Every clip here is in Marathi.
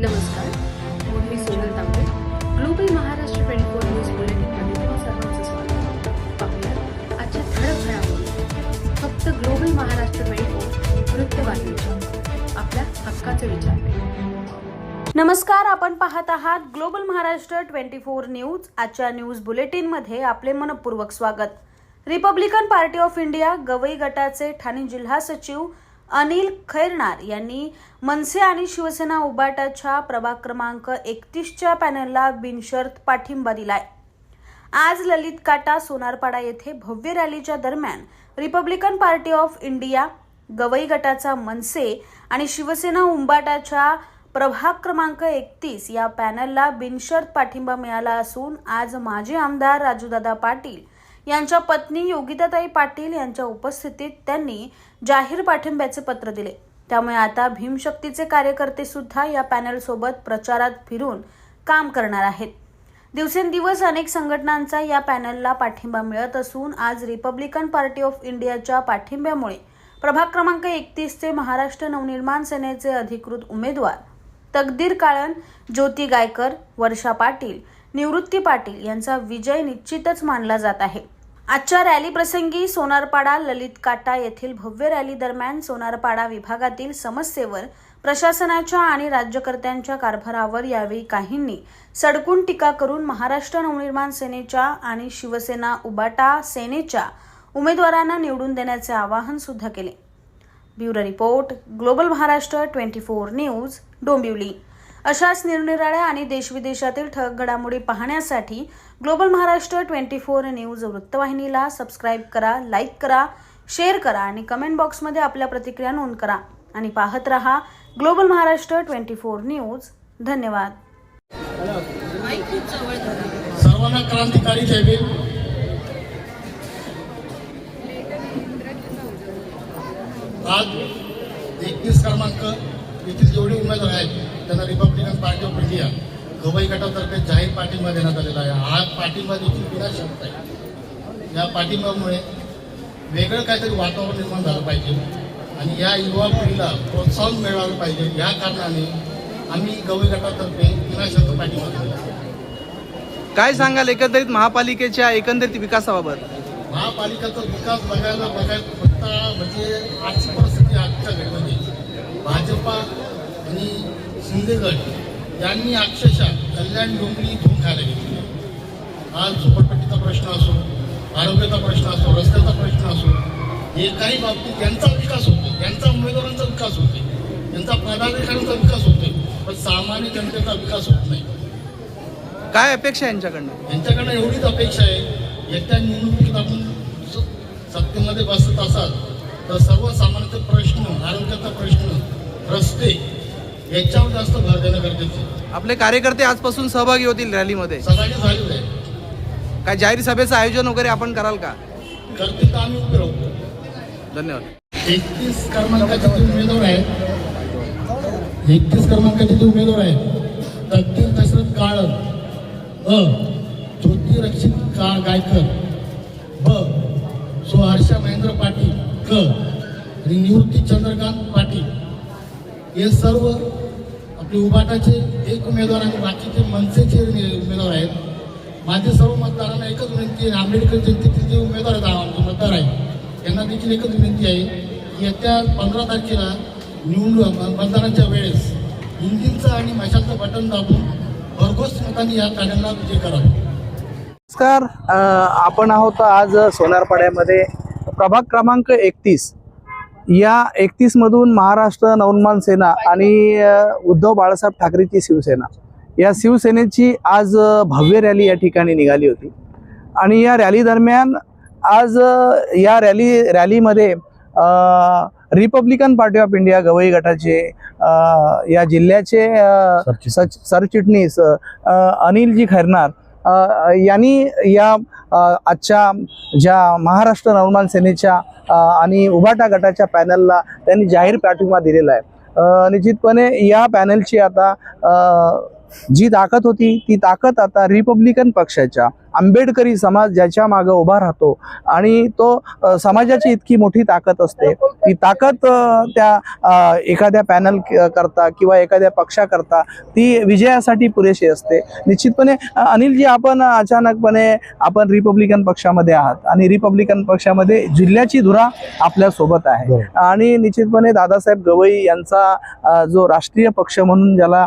नमस्कार, मी सोनल तांबे. ग्लोबल महाराष्ट्र 24 न्यूज बुलेटिनमध्ये तुम्हा सर्वांचं स्वागत. पाहूया आजच्या ठळक घडामोडी. फक्त ग्लोबल महाराष्ट्र 24 वृत्तवाहिनीच्या आपल्या हक्काचे विचार. नमस्कार, आपण पाहत आहात ग्लोबल महाराष्ट्र 24 न्यूज. आजच्या न्यूज बुलेटिनमध्ये आपले मनपूर्वक स्वागत. Republican Party of India Gavai गटाचे ठाणे जिल्हा सचिव अनिल खैरनार यांनी मनसे आणि शिवसेना उबाटाच्या प्रभाग क्रमांक 31च्या पॅनलला बिनशर्त पाठिंबा दिलाय. आज ललित काटा सोनारपाडा येथे भव्य रॅलीच्या दरम्यान Republican Party of India Gavai गटाचा मनसे आणि शिवसेना उबाटाच्या प्रभाग क्रमांक 31 या पॅनलला बिनशर्त पाठिंबा मिळाला असून आज माजी आमदार राजूदादा पाटील यांच्या पत्नी योगिताताई पाटील यांच्या उपस्थितीत त्यांनी जाहीर पाठिंब्याचे पत्र दिले. त्यामुळे आता भीमशक्तीचे कार्यकर्ते सुद्धा या पॅनल सोबत प्रचारात फिरून काम करणार आहेत. दिवसेंदिवस अनेक संघटनांचा या पॅनलला पाठिंबा मिळत असून आज रिपब्लिकन पार्टी ऑफ इंडियाच्या पाठिंब्यामुळे प्रभाग क्रमांक 31चे महाराष्ट्र नवनिर्माण सेनेचे अधिकृत उमेदवार तकदीर काळन, ज्योती गायकर, वर्षा पाटील, निवृत्ती पाटील यांचा विजय निश्चितच मानला जात आहे. आजच्या रॅली प्रसंगी सोनारपाडा ललित काटा येथील भव्य रॅली दरम्यान सोनारपाडा विभागातील समस्येवर प्रशासनाच्या आणि राज्यकर्त्यांच्या कारभारावर यावेळी काहींनी सडकून टीका करून महाराष्ट्र नवनिर्माण सेनेच्या आणि शिवसेना उबाटा सेनेच्या उमेदवारांना निवडून देण्याचे आवाहन सुद्धा केले. Bureau report, global Maharashtra 24 news, Dombivli. अशाच निरनिराळ्या आणि देशविदेशातील ठळक घडामोडी पाहण्यासाठी ग्लोबल महाराष्ट्र 24 न्यूज वृत्तवाहिनीला सबस्क्राईब करा, लाईक करा, शेअर करा आणि कमेंट बॉक्समध्ये आपल्या प्रतिक्रिया नोंद करा आणि पाहत रहा ग्लोबल महाराष्ट्र 24 न्यूज. धन्यवाद. सर्वांना क्रांतिकारी जय भीम. आज 31 क्रमांक येथील जेवढे उमेदवार आहेत त्यांना Republican Party of India Gavai गटातर्फे जाहीर पाठिंबा देण्यात आलेला आहे. हा पाठिंबा देखील विनाशर्त आहे. या पाठिंब्यामुळे वेगळं काहीतरी वातावरण निर्माण झालं पाहिजे आणि या युवा पिढीला प्रोत्साहन मिळालं पाहिजे. या कारणाने आम्ही गवई गटातर्फे विनाशर्त पाठिंबा दिला. काय सांगाल एकंदरीत महापालिकेच्या एकंदरीत विकासाबाबत? महापालिकेचा विकास बघायला बघता म्हणजे आजची परिस्थिती आजच्या घडीमध्ये भाजपा आणि शिंदेगड यांनी अक्षरशः कल्याण डोंगरी धुवून खायला घेतली. आज झोपडपट्टीचा प्रश्न असो, आरोग्याचा प्रश्न असो, रस्त्याचा प्रश्न असो, एकाही बाबतीत यांचा विकास होतो, यांचा उमेदवारांचा विकास होते, यांचा पदाधिकाऱ्यांचा विकास होतो, पण सामान्य जनतेचा विकास होत नाही. काय अपेक्षा यांच्याकडनं? यांच्याकडनं एवढीच अपेक्षा आहे, येत्या निवडणुकीत आपण सत्तेमध्ये बसत असाल तर सर्वसामान्यांचे प्रश्न, आरोग्याचा प्रश्न, रस्ते याच्यावर जास्त भर देणं गरजेचं आहे. आपले कार्यकर्ते आजपासून सहभागी होतील रॅलीमध्ये? सहभागी झालेले आहे. काय जाहीर सभेचं आयोजन वगैरे आपण कराल का? करतील तर आम्ही उभे राहू. धन्यवाद. 31 क्रमांकाचे जे उमेदवार आहेत, 31 क्रमांकाचे जे उमेदवार आहेत, तकदीर दशरथ काळन, ज्योती रक्षित गायकर, सो हर्षा महेंद्र पाटील, आणि निवृत्ती चंद्रकांत पाटील, हे सर्व आपले उबाटाचे एक उमेदवार आणि बाकीचे मनसेचे उमेदवार आहेत. माझे सर्व मतदारांना एकच विनंती आहे, आंबेडकर जयंतीचे जे उमेदवार आहेत, आमचे मतदार आहेत, त्यांना देखील एकच विनंती आहे, येत्या 15 तारखेला मतदानाच्या वेळेस हिंदीचं आणि मशालचं बटन दाबून भरघोस मतांनी या पॅनलला विजय करावा. नमस्कार, आपण आहोत आज सोनारपाड्यामध्ये प्रभाग क्रमांक 31 या 31 मधून महाराष्ट्र नवनिर्माण सेना आणि उद्धव बाळासाहेब ठाकरेची शिवसेना या शिवसेनेची आज भव्य रॅली या ठिकाणी निघाली होती. आणि या रॅली दरम्यान आज या रॅलीमध्ये Republican Party of India Gavai गटाचे या जिल्ह्याचे सरचिटणीस अनिलजी खैरनार यांनी या आजच्या ज्या महाराष्ट्र नवनिर्माण सेनेच्या आणि उबाटा गटाच्या पॅनलला त्यांनी जाहीर पाठिंबा दिलेला आहे. निश्चितपणे या पॅनलची आता जी ताकद होती ती ताकद आता रिपब्लिकन पक्षाच्या आंबेडकरी समाज ज्याच्या मागे उभा राहतो आणि तो समाजाची इतकी मोठी ताकद असते, ती ताकद त्या एखाद्या पॅनल करता किंवा एखाद्या पक्षाकरता ती विजयासाठी पुरेशी असते. निश्चितपणे अनिलजी, आपण अचानकपणे आपण रिपब्लिकन पक्षामध्ये आहात आणि रिपब्लिकन पक्षामध्ये जिल्ह्याची धुरा आपल्या सोबत आहे आणि निश्चितपणे दादासाहेब गवई यांचा जो राष्ट्रीय पक्ष म्हणून ज्याला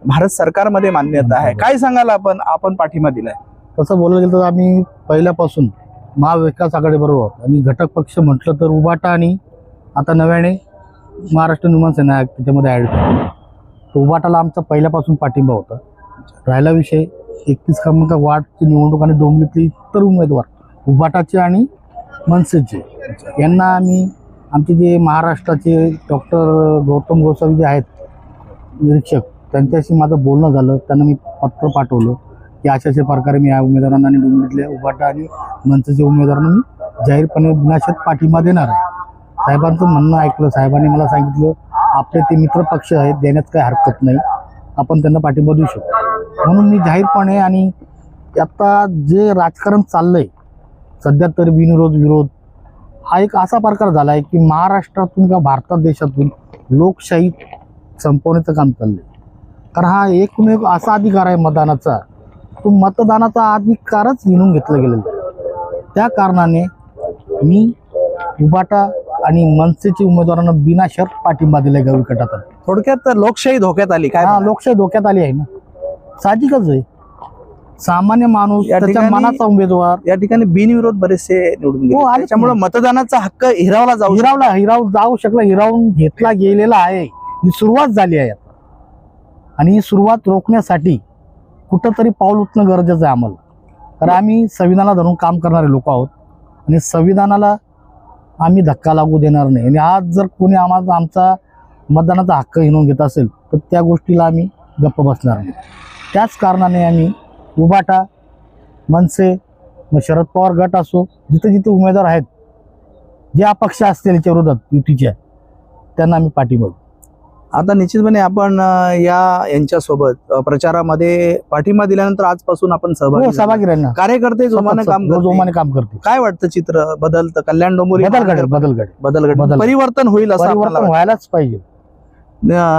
भारत सरकारमध्ये मान्यता आहे, काय सांगाल आपण पाठिंबा दिलाय? तसं बोलायला गेलं तर आम्ही पहिल्यापासून महाविकास आघाडीबरोबर आणि घटक पक्ष म्हटलं तर उबाटा आणि आता नव्याने महाराष्ट्र निर्माण सेना ॲक्ट त्याच्यामध्ये ॲड केलं. तर उबाटाला आमचा पहिल्यापासून पाठिंबा होता. राहिला विषय 31 क्रमांक वार्डची निवडणूक आणि डोंबिवलीतले इतर उमेदवार उबाटाचे आणि मनसेचे यांना आम्ही आमचे जे महाराष्ट्राचे डॉक्टर गौतम गोसावी जे आहेत निरीक्षक, त्यांच्याशी माझं बोलणं झालं. त्यांना मी पत्र पाठवलं की अशा प्रकारे मी या उमेदवारांना आणि डोंबिवलीतल्या उबाटा आणि मनसेच्या उमेदवारांना मी जाहीरपणे बिनशर्त पाठिंबा देणार आहे. साहेबांचं म्हणणं ऐकलं. साहेबांनी मला सांगितलं आपले ते मित्र पक्ष आहेत, देण्यात काही हरकत नाही, आपण त्यांना पाठिंबा देऊ शकतो. म्हणून मी जाहीरपणे आणि आता जे राजकारण चाललंय सध्या तर विरोध हा एक असा प्रकार झाला आहे की महाराष्ट्रातून किंवा भारतात देशातून लोकशाही संपवण्याचं काम चाललंय. कारण हा एकमेव असा अधिकार आहे मतदानाचा, तो मतदानाचा अधिकारच हिणून घेतला गेलेला आहे. त्या कारणाने मी उबाटा आणि मनसेच्या उमेदवारांना बिनशर्त पाठिंबा दिलाय गवई गटात. थोडक्यात लोकशाही धोक्यात आली काय? लोकशाही धोक्यात आली आहे ना, साहजिकच आहे. सामान्य माणूस या त्याच्या ठिकाणी- मनाचा उमेदवार या ठिकाणी बिनविरोध बरेचसे निवडून गेले, आले. त्याच्यामुळे मतदानाचा हक्क हिरावला जाऊ शकला, हिरावून घेतला गेलेला आहे. ही सुरुवात झाली आहे आता आणि ही सुरुवात रोखण्यासाठी कुठंतरी पाऊल उचलणं गरजेचं आहे आम्हाला. कारण आम्ही संविधानाला धरून काम करणारे लोक आहोत आणि संविधानाला आम्ही धक्का लागू देणार नाही. आणि आज जर कोणी आमचा मतदानाचा हक्क हिणवून घेत असेल तर त्या गोष्टीला आम्ही गप्प बसणार नाही. त्याच कारणाने आम्ही उबाटा, मनसे, मग शरद पवार गट असो, जिथे जिथे उमेदवार आहेत जे अपक्ष असतील याच्या विरोधात युतीच्या, त्यांना आम्ही पाठिंबा देऊ. आता निश्चितपणे आपण यांच्यासोबत प्रचारामध्ये पाठिंबा दिल्यानंतर आजपासून आपण सहभागी राहणार. कार्यकर्ते जोमाने काम करते. काय वाटतं चित्र बदलतं? कल्याण डोंबिवली बदलगड परिवर्तन होईल असं आपल्याला वाटतं? व्हायलाच पाहिजे.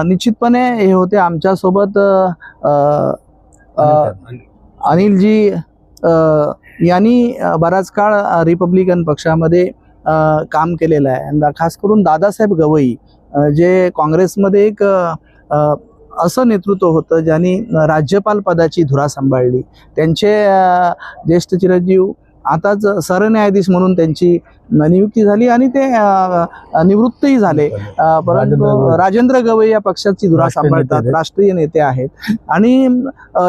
निश्चितपणे हे होते आमच्यासोबत अनिलजी यांनी बराच काळ रिपब्लिकन पक्षामध्ये काम केलेलं आहे आणि खास करून दादासाहेब गवई जे काँग्रेसमध्ये एक असं नेतृत्व होतं ज्यांनी राज्यपाल पदाची धुरा सांभाळली. त्यांचे ज्येष्ठ चिरंजीव आताच सरन्यायाधीश म्हणून त्यांची नियुक्ती झाली आणि ते निवृत्तही झाले. परंतु राजेंद्र गवई या पक्षाची धुरा सांभाळतात, राष्ट्रीय नेते आहेत आणि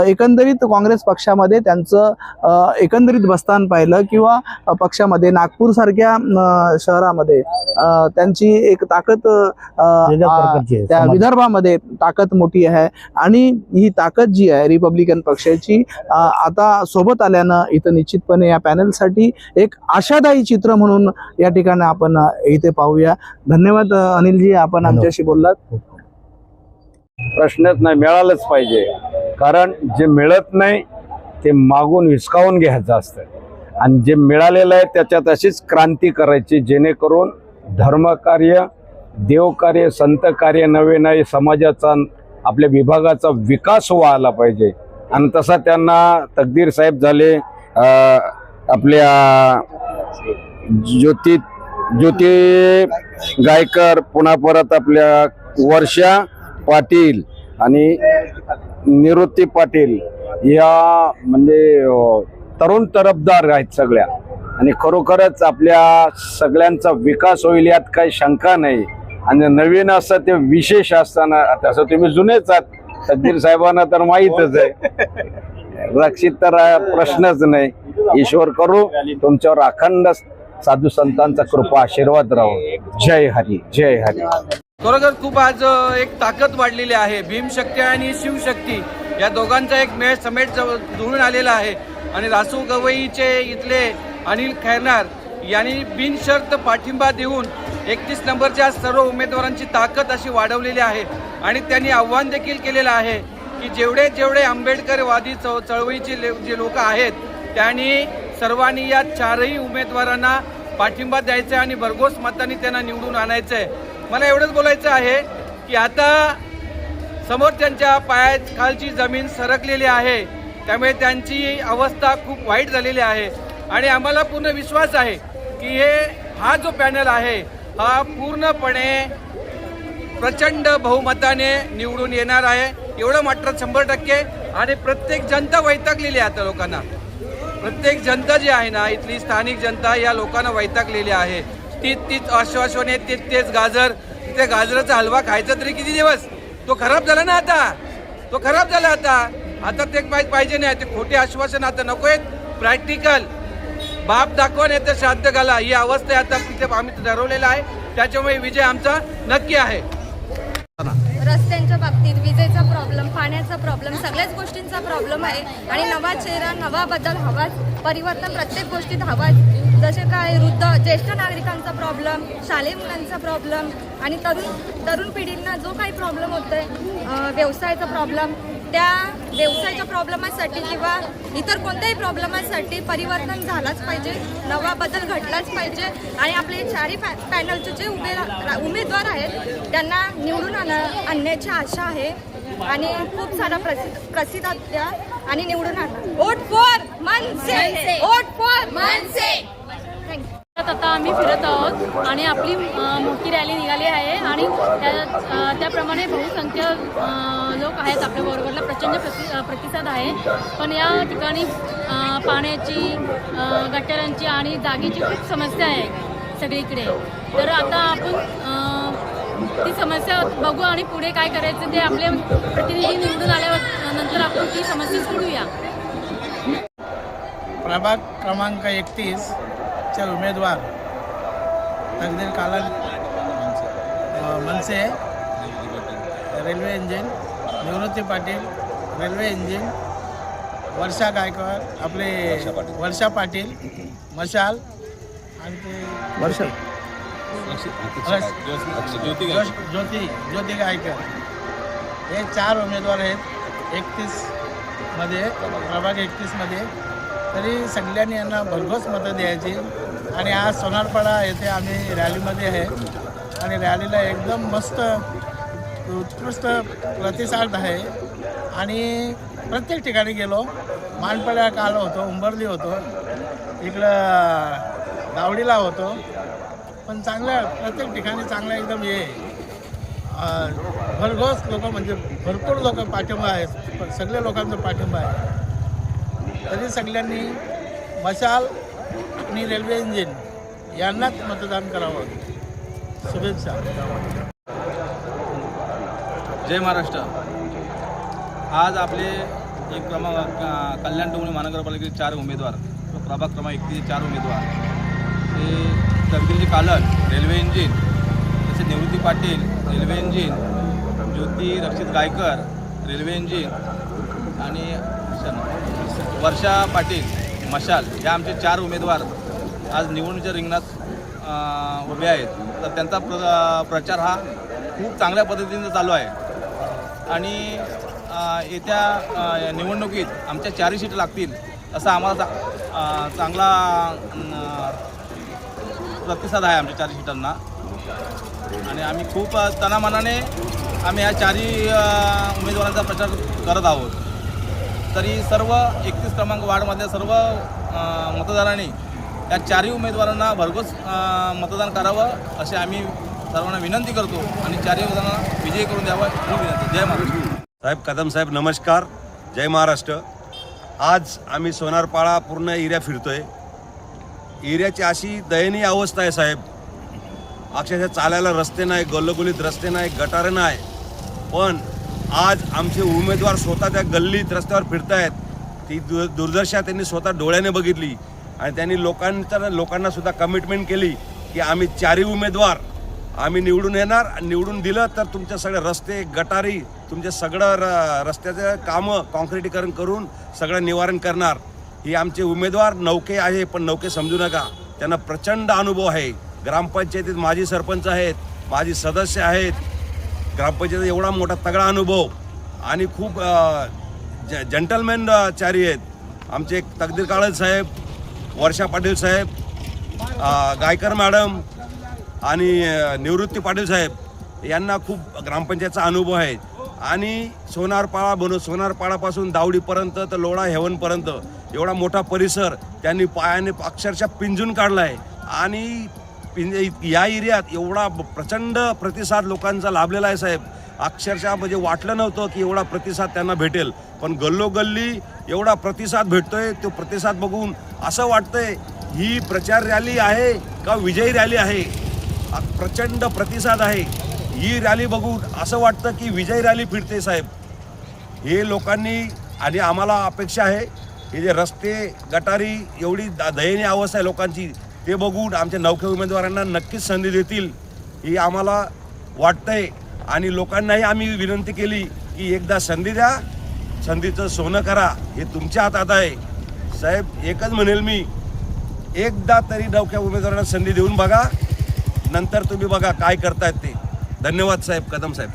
एकंदरीत काँग्रेस पक्षामध्ये त्यांचं एकंदरीत बस्तान पाहिलं किंवा पक्षामध्ये नागपूर सारख्या शहरामध्ये त्यांची एक ताकद, त्या विदर्भामध्ये ताकद मोठी आहे आणि ही ताकद जी आहे रिपब्लिकन पक्षाची आता सोबत आल्यानं इथं निश्चितपणे या पॅनलसाठी एक आशादायी चित्र म्हणून या ठिकाणी आपण इथे पाहूया. धन्यवाद अनिलजी, आपण आमच्याशी बोललात. प्रश्नच नाही, मिळालंच पाहिजे. कारण जे मिळत नाही ते मागून हिसकावून घ्यायचं असतं आणि जे मिळालेलं आहे त्याच्यात अशीच क्रांती करायची जेणेकरून धर्मकार्य, देवकार्य, संत कार्य नवे नाही, समाजाचा आपल्या विभागाचा विकास व्हायला पाहिजे. आणि तसा त्यांना तकदीर साहेब झाले, आपल्या ज्योती गायकर, पुन्हा परत आपल्या वर्षा पाटील आणि निवृत्ती पाटील या म्हणजे तरुण तरफदार आहेत सगळ्या आणि खरोखरच आपल्या सगळ्यांचा विकास होईल यात काही शंका नाही. आणि नवीन असं ते विशेष असताना, तसं तुम्ही जुनेच आहात, तकदीर साहेबांना तर माहीतच आहे, रक्षित तर प्रश्नच नाही. ईश्वर करू तुमच्यावर अखंड साधू संतांचा कृपा आशीर्वाद राहू. जय हरी, जय हरी. खरोखर खूप आज एक ताकद वाढलेली आहे. भीमशक्ती आणि शिवशक्ती या दोघांचा एक मेळ समेट जुळून आलेला आहे आणि रासू गवईचे इथले अनिल खैरनार यांनी बिनशर्त पाठिंबा देऊन 31 नंबरच्या सर्व उमेदवारांची ताकद अशी वाढवलेली आहे आणि त्यांनी आव्हान देखील केलेलं आहे की जेवढे आंबेडकरवादी चळवळीचे जे लोक आहेत त्यांनी सर्वांनी या चारही उमेदवारांना पाठिंबा द्यायचा आणि भरघोस मतांनी त्यांना निवडून आणायचं आहे. मला एवढंच बोलायचं आहे की आता समोरच्यांच्या पायाखालची जमीन सरकलेली आहे, त्यामुळे त्यांची अवस्था खूप वाईट झालेली आहे आणि आम्हाला पूर्ण विश्वास आहे की हा जो पॅनल आहे हा पूर्णपणे प्रचंड बहुमताने निवडून येणार आहे, एवढं मात्र 100%. आणि प्रत्येक जनता वैतागलेली आहे आता लोकांना. प्रत्येक जनता जी आहे ना, इथली स्थानिक जनता या लोकांना वैतागलेली आहे. तीच आश्वासने, तेच गाजर. त्या गाजराचा हलवा खायचा तरी किती दिवस? तो खराब झाला ना तो खराब झाला आता ते पाहिजे नाही. ते खोटे आश्वासन आता नको आहेत. प्रॅक्टिकल बाप दाखवा नाही तर श्राद्ध घाला, ही अवस्था आता तिथे आम्ही ठरवलेला आहे. त्याच्यामुळे विजय आमचा नक्की आहे. रस्त्यांच्या बाबतीत, विजेचा प्रॉब्लेम, पाण्याचा प्रॉब्लेम, सगळ्याच गोष्टींचा प्रॉब्लेम आहे आणि नवा चेहरा, नवा बदल हवाच, परिवर्तन प्रत्येक गोष्टीत हवाच. जसे काय वृद्ध, ज्येष्ठ नागरिकांचा प्रॉब्लेम, शालेय मुलांचा प्रॉब्लेम आणि तरुण पिढींना जो काही प्रॉब्लेम होतोय, व्यवसायाचा प्रॉब्लेम, त्या व्यवसायाच्या प्रॉब्लेमासाठी किंवा इतर कोणत्याही प्रॉब्लेमासाठी परिवर्तन झालाच पाहिजे, नवा बदल घडलाच पाहिजे आणि आपले चारही पॅनलचे जे उमेदवार आहेत त्यांना निवडून आणण्याची आशा आहे आणि खूप सारा प्रसिद्ध द्या आणि निवडून आणा. Vote for Manase, vote for Manase. Thank you. आता आम्ही फिरत आहोत आणि आपली मोठी रॅली निघाली आहे आणि त्याप्रमाणे बहुसंख्य लोक आहेत आपल्या बरोबरला. प्रचंड प्रतिसाद आहे. पण या ठिकाणी पाण्याची, गटारांची आणि जागेची खूप समस्या आहे सगळीकडे. तर आता आपण ती समस्या बघू आणि पुढे काय करायचं ते आपले प्रतिनिधी निवडून आल्यावर नंतर आपण ती समस्या सोडूया. प्रभाग क्रमांक 31 चे उमेदवार तकदीर कालन मनसे, रेल्वे इंजिन, निवृत्ती पाटील, रेल्वे इंजिन, वर्षा गायकवाड, आपले वर्षा पाटील, मशाल आणि ते ज्योती गायकर, हे 4 उमेदवार आहेत 31मध्ये, प्रभाग 31मध्ये. तरी सगळ्यांनी यांना भरघोस मतं द्यायची आणि आज सोनारपाडा येथे आम्ही रॅलीमध्ये आहे आणि रॅलीला एकदम मस्त उत्कृष्ट प्रतिसाद आहे आणि प्रत्येक ठिकाणी गेलो. मानपाड्या काल होतो, उंबर्ली होतो, इकडं दावडीला होतो, पण चांगल्या प्रत्येक ठिकाणी चांगलं एकदम भरघोस लोक म्हणजे भरपूर लोक पाठिंबा आहे, सगळ्या लोकांचा पाठिंबा आहे. तरी सगळ्यांनी मशाल आणि रेल्वे इंजिन यांनाच मतदान करावं. शुभेच्छा. जय महाराष्ट्र. आज आपले एक कल्याण डोंबिवली महानगरपालिकेचे 4 उमेदवार, प्रभाग क्रमांक 31 4 उमेदवार, ते तकदीर कालन रेल्वे इंजिन, तसेच निवृत्ती पाटील रेल्वे इंजिन, ज्योती रक्षित गायकर रेल्वे इंजिन आणि वर्षा पाटील मशाल, हे आमचे 4 उमेदवार आज निवडणुकीच्या रिंगणात उभे आहेत. तर त्यांचा प्रचार हा खूप चांगल्या पद्धतीने चालू आहे आणि येत्या निवडणुकीत आमच्या 4 सीट लागतील असा आम्हाला चांगला प्रतिसाद आहे आमच्या 4 सीटांना आणि आम्ही खूप तनामनाने आम्ही ह्या 4ही उमेदवारांचा प्रचार करत आहोत. तरी सर्व 31 क्रमांक वार्डमधल्या सर्व मतदारांनी या 4ही उमेदवारांना भरघोस मतदान करावं असे आम्ही सर्वांना विनंती करतो आणि 4ही उमेदवारांना विजयी करून द्यावं ही विनंती. जय महाराष्ट्र. साहेब कदम साहेब नमस्कार. जय महाराष्ट्र. आज आम्ही सोनारपाडा पूर्ण एरिया फिरतोय. एरियाची अशी दयनीय अवस्था आहे साहेब, अक्षरशः चालायला रस्ते नाही, गल्लोगल्लीत रस्ते नाही, गटारे नाही. पण आज आमचे उमेदवार स्वतः त्या गल्लीत रस्त्यावर फिरतायत. ती दुर्दशा त्यांनी स्वतः डोळ्याने बघितली आणि त्यांनी लोकांना सुद्धा कमिटमेंट केली की आम्ही 4ही उमेदवार आम्ही निवडून येणार. निवडून दिलं तर तुमच्या सगळे रस्ते, गटारी, तुमचे सगळं रस्त्याचं कामं कॉन्क्रिटीकरण करून सगळं निवारण करणार. ही आमचे उमेदवार नौके आहे, पण नौके समजू नका, त्यांना प्रचंड अनुभव आहे. ग्रामपंचायतीत माजी सरपंच आहेत, माजी सदस्य आहेत. ग्रामपंचायतीत एवढा मोठा तगडा अनुभव आणि खूप जंटलमॅन चारी आहेत. आमचे तकदीर काळज साहेब, वर्षा पाटील साहेब, गायकर मॅडम आणि निवृत्ती पाटील साहेब यांना खूप ग्रामपंचायतचा अनुभव आहे. आणि सोनारपाडापासून दावडीपर्यंत तर लोढा हेवनपर्यंत एवढा मोठा परिसर त्यांनी पायाने अक्षरशः पिंजून काढला आहे. आणि या एरियात एवढा प्रचंड प्रतिसाद लोकांचा लाभलेला आहे साहेब. अक्षरशः म्हणजे वाटलं नव्हतं की एवढा प्रतिसाद त्यांना भेटेल, पण गल्लोगल्ली एवढा प्रतिसाद भेटतोय. तो प्रतिसाद बघून असं वाटतंय ही प्रचार रॅली आहे का विजयी रॅली आहे. प्रचंड प्रतिसाद आहे. ही रॅली बघून असं वाटतं की विजयी रॅली फिरते साहेब. हे लोकांनी आणि आम्हाला अपेक्षा आहे हे जे रस्ते गटारी एवढी दयनीय अवस्था आहे लोकांची, ते बघून आमच्या नवख्या उमेदवारांना नक्कीच संधी देतील ही आम्हाला वाटतंय. आणि लोकांनाही आम्ही विनंती केली की एकदा संधी द्या, संधीचं सोनं करा, हे तुमच्या हातात आहे साहेब. एकच म्हणेल मी, एकदा तरी नवख्या उमेदवारांना संधी देऊन बघा, नंतर तुम्ही बघा काय करतायत ते. धन्यवाद साहेब, कदम साहेब.